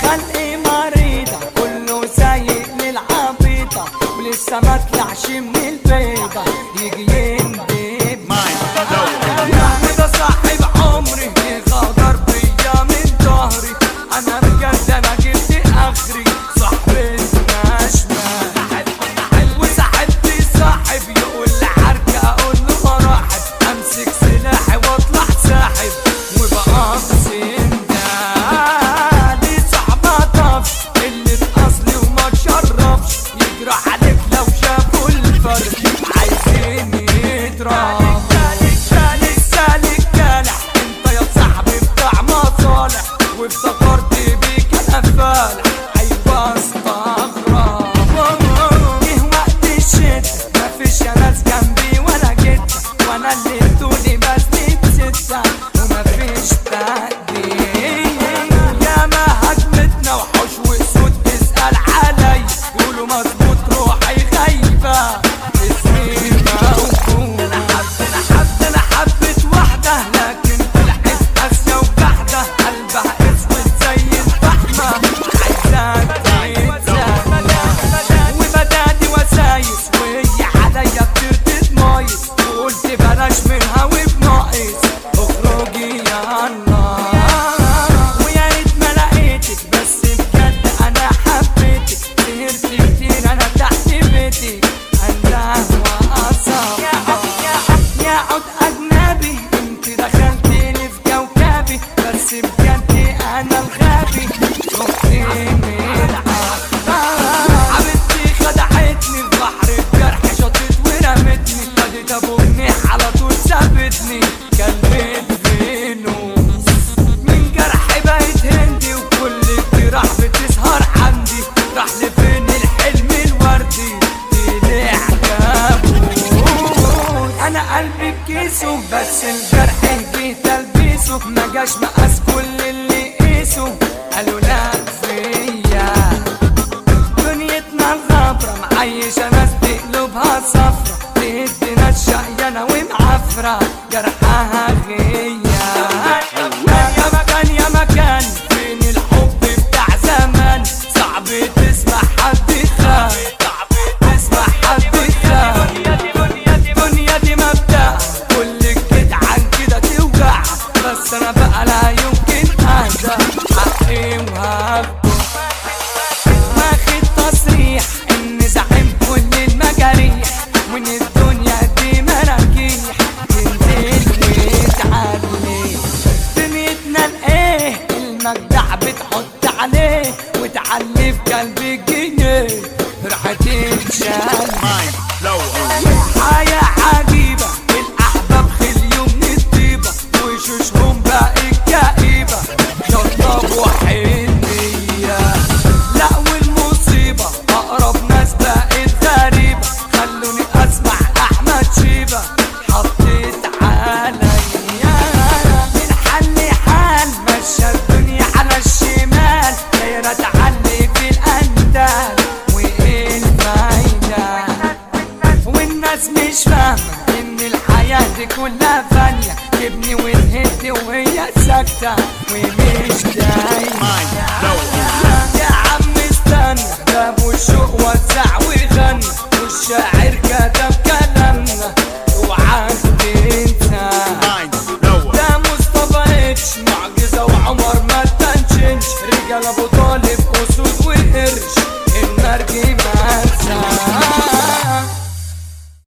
خلقي مريضة كله سايق للعبيطة ولسه ما طلعش من البيضة يجي يندب وده صاحب عمري غدر بيا من ظهري. انا بجد انا جبت اخري صاحبي ناشمة وصاحبتي صاحب يقول لي حركة اقول له مراحب امسك سلاحي واطلع ساحب وبقى بسندال. دي صاحبة طفش اللي باصلي وما تشرفش يجرح عليك لو شافوا الفرق عايزين يضرب. وافتكرت بيك انا فالح ايوه استغرب. جه وقت الشتا مفيش يا ناس جنبي ولا جدا وانا اللي ادوني بسند ستة ومفيش تقدير. ياما هجمتنا وحوش واسود تسأل علي يقولوا مظبوط روحي غايبة اسمي موجود. انا حبيت واحدة لكن طلعت قاسية وجحدة قلبها اسود زي الفحمة عايزاك تتسلى وبدأت وسايس وهي عليا بتتمايس وقلت بلاش منها وبناقص اخرجي يلا. ويا ريت ما لقيتك بس بجد انا حبيتك سهرت كتير انا تحت بيتك الله واصاب. يا عود اجنبي انت دخلتلي في كوكبي بس بجد انا الغبي شفتي حبيبتي خدعتني في بحر الجرح شطت ورمتني خدت ابو جنيح على طول سابتني كلمت فينوس من جرحي بقيت هندي وكل الجراح بتسهر عندي راح لفين الحلم الوردي طلع كابوس. انا قلبي كيسه بس الجرح جيت البسه ما جاش مقاس كل اللي قيسه قالوا لا فيا. دنيتنا الغبرة معيشة ناس بقلوبها صفرة تهد ناس شقيانة ومعفرة جرحها غيا. يا مكان فين الحب بتاع زمان صعب تسمع حد خان صعب تسمع حد خان. الدنيا دي مبدأ كل الجدعان كده توجع بس انا بقى لا يمكن اهدى حقي وهاخده. واخد تصريح ان زعيم كل المجاريح وان الدنيا دي مراجيح تنزل وتعلي. دنيتنا الايه المجدع بتحط عليه وتعلي في قلب الجنيه راح تتشال. حياة عجيبة الاحباب خليوا من الطيبة وشوشهم بقت كئيبة شطب وحنية. لا والمصيبة اقرب ناس بقت غريبة خلوني اسمع احمد شيبة حطيت عليا. من حل حال مشى الدنيا على الشمال دايرة تعلي في الاندال وايه الفايدة والناس مش فاهمة ان الحياة دي كلها فانية تبني وتهد وهي ساكتة ومش دايما. يا عم استنى جابوا الشوق وزع